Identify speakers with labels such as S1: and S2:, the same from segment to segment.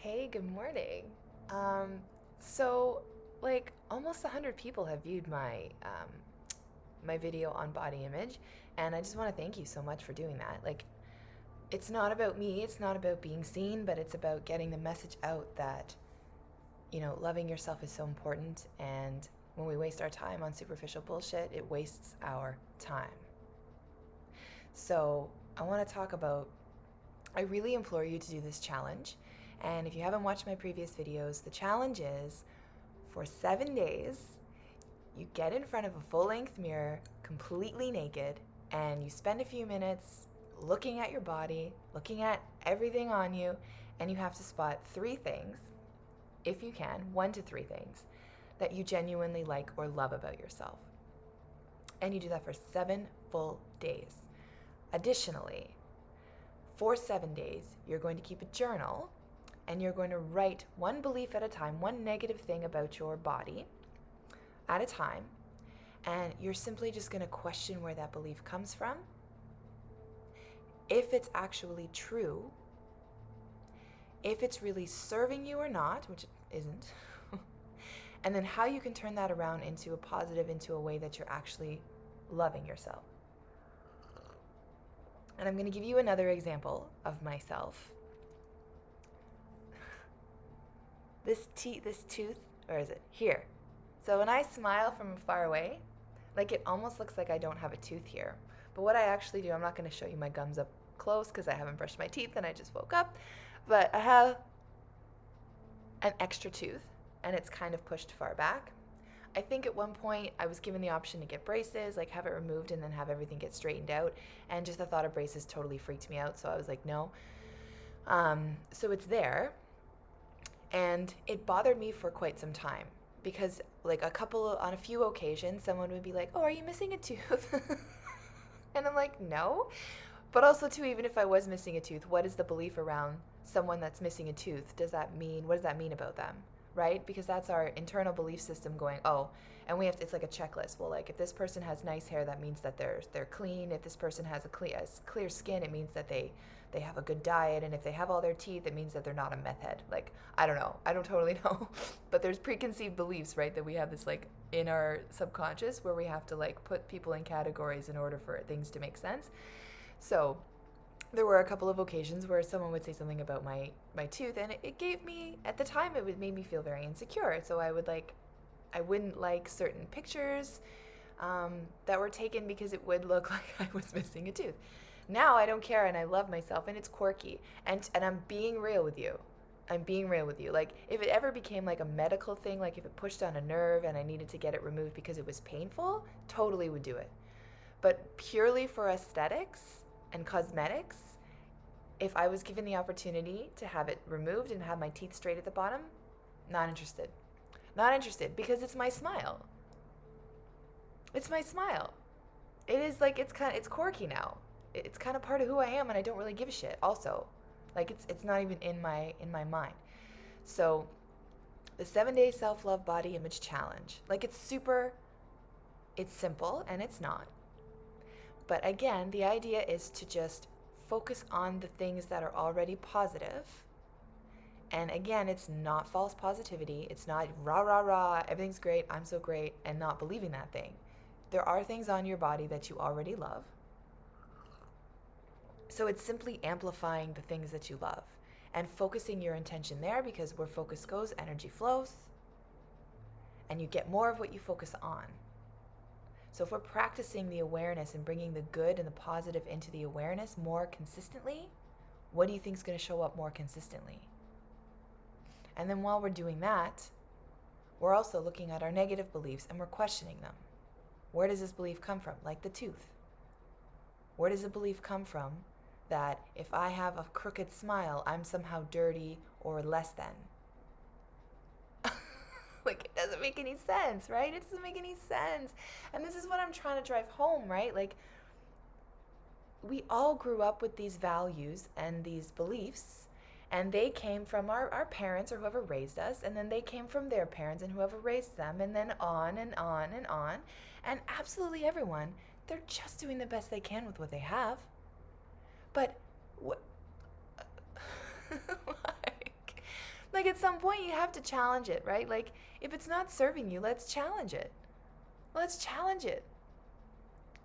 S1: Hey, good morning. Um, so, like, almost 100 people have viewed my video on body image, and I just want to thank you so much for doing that. Like, it's not about me, it's not about being seen, but it's about getting the message out that, loving yourself is so important, and when we waste our time on superficial bullshit, it wastes our time. So, I want to talk about I really implore you to do this challenge. And if you haven't watched my previous videos, the challenge is for 7 days, you get in front of a full length mirror, completely naked, and you spend a few minutes looking at your body, looking at everything on you, and you have to spot three things, if you can, 1 to 3 things, that you genuinely like or love about yourself. And you do that for 7 full days. Additionally, for 7 days, you're going to keep a journal and you're going to write one belief at a time, one negative thing about your body at a time. And you're simply just going to question where that belief comes from, if it's actually true, if it's really serving you or not, which it isn't, and then how you can turn that around into a positive, into a way that you're actually loving yourself. And I'm going to give you another example of myself. This tooth, where is it? Here. So when I smile from far away, like it almost looks like I don't have a tooth here. But what I actually do, I'm not going to show you my gums up close because I haven't brushed my teeth and I just woke up. But I have an extra tooth and it's kind of pushed far back. I think at one point I was given the option to get braces, like have it removed and then have everything get straightened out. And just the thought of braces totally freaked me out. So I was like, no. So it's there. And it bothered me for quite some time because like on a few occasions someone would be like, oh, are you missing a tooth? And I'm like, no. But also too, even if I was missing a tooth, what is the belief around someone that's missing a tooth? What does that mean about them? Right? Because that's our internal belief system going, oh, and it's like a checklist. Well, like if this person has nice hair, that means that they're clean. If this person has clear skin, it means that they have a good diet. And if they have all their teeth, it means that they're not a meth head. Like, I don't know. I don't totally know. But there's preconceived beliefs, right? That we have this like in our subconscious where we have to like put people in categories in order for things to make sense. So there were a couple of occasions where someone would say something about my tooth, and it gave me, at the time, it would made me feel very insecure. So I wouldn't like certain pictures that were taken because it would look like I was missing a tooth. Now I don't care and I love myself and it's quirky. And I'm being real with you. I'm being real with you. Like, if it ever became like a medical thing, like if it pushed on a nerve and I needed to get it removed because it was painful, totally would do it. But purely for aesthetics and cosmetics, if I was given the opportunity to have it removed and have my teeth straight at the bottom, not interested. Not interested because it's my smile. It's my smile. It is like it's quirky now. It's kind of part of who I am and I don't really give a shit also. Like it's not even in my mind. So, the 7-day self-love body image challenge. Like it's simple and it's not. But again, the idea is to just focus on the things that are already positive. And again, it's not false positivity. It's not rah, rah, rah, everything's great, I'm so great, and not believing that thing. There are things on your body that you already love. So it's simply amplifying the things that you love and focusing your intention there, because where focus goes, energy flows, and you get more of what you focus on. So if we're practicing the awareness and bringing the good and the positive into the awareness more consistently, what do you think is going to show up more consistently? And then while we're doing that, we're also looking at our negative beliefs and we're questioning them. Where does this belief come from? Like the tooth. Where does the belief come from that if I have a crooked smile, I'm somehow dirty or less than? Like, it doesn't make any sense, right? It doesn't make any sense. And this is what I'm trying to drive home, right? Like, we all grew up with these values and these beliefs, and they came from our parents or whoever raised us, and then they came from their parents and whoever raised them, and then on and on and on. And absolutely everyone, they're just doing the best they can with what they have. But, like, Like at some point you have to challenge it, right? Like if it's not serving you, let's challenge it. Let's challenge it.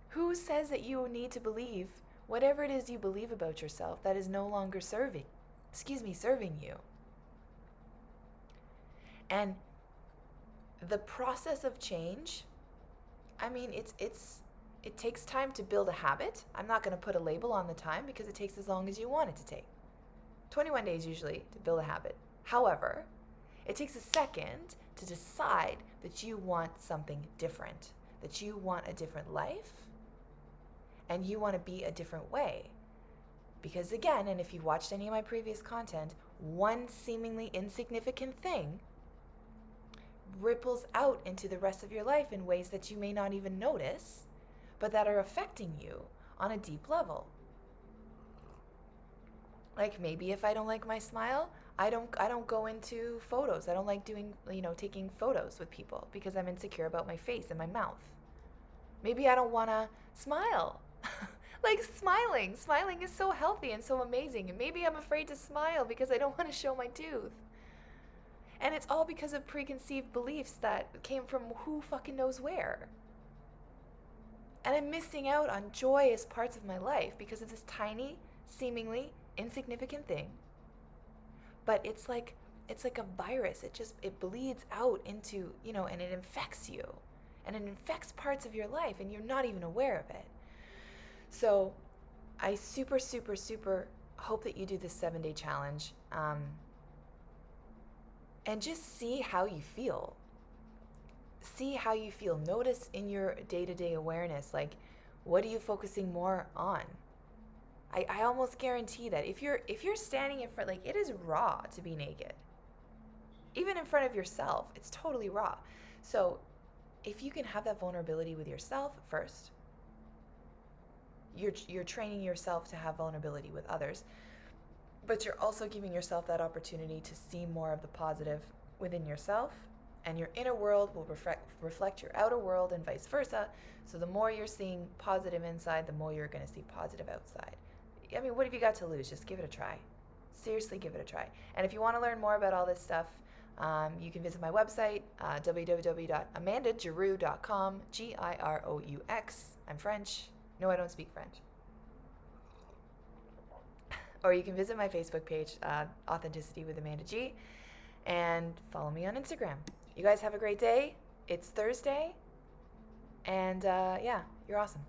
S1: Who says that you need to believe whatever it is you believe about yourself that is no longer serving you? And the process of change, I mean, it takes time to build a habit. I'm not going to put a label on the time because it takes as long as you want it to take. 21 days usually to build a habit. However, it takes a second to decide that you want something different, that you want a different life, and you want to be a different way. Because again, and if you've watched any of my previous content, one seemingly insignificant thing ripples out into the rest of your life in ways that you may not even notice, but that are affecting you on a deep level. Like maybe if I don't like my smile, I don't go into photos. I don't like taking photos with people because I'm insecure about my face and my mouth. Maybe I don't want to smile. Like smiling is so healthy and so amazing. And maybe I'm afraid to smile because I don't want to show my tooth. And it's all because of preconceived beliefs that came from who fucking knows where. And I'm missing out on joyous parts of my life because of this tiny, seemingly insignificant thing. But it's like a virus. It bleeds out into, and it infects you. And it infects parts of your life and you're not even aware of it. So I super, super, super hope that you do this 7-day challenge. And just see how you feel. See how you feel. Notice in your day-to-day awareness, like, what are you focusing more on? I almost guarantee that if you're standing in front, like, it is raw to be naked. Even in front of yourself, it's totally raw. So if you can have that vulnerability with yourself first, you're training yourself to have vulnerability with others, but you're also giving yourself that opportunity to see more of the positive within yourself, and your inner world will reflect your outer world and vice versa. So the more you're seeing positive inside, the more you're going to see positive outside. I mean, what have you got to lose? Just give it a try. Seriously, give it a try. And if you want to learn more about all this stuff, you can visit my website, www.amandagiroux.com, Giroux. I'm French. No, I don't speak French. Or you can visit my Facebook page, Authenticity with Amanda G, and follow me on Instagram. You guys have a great day. It's Thursday, and yeah, you're awesome.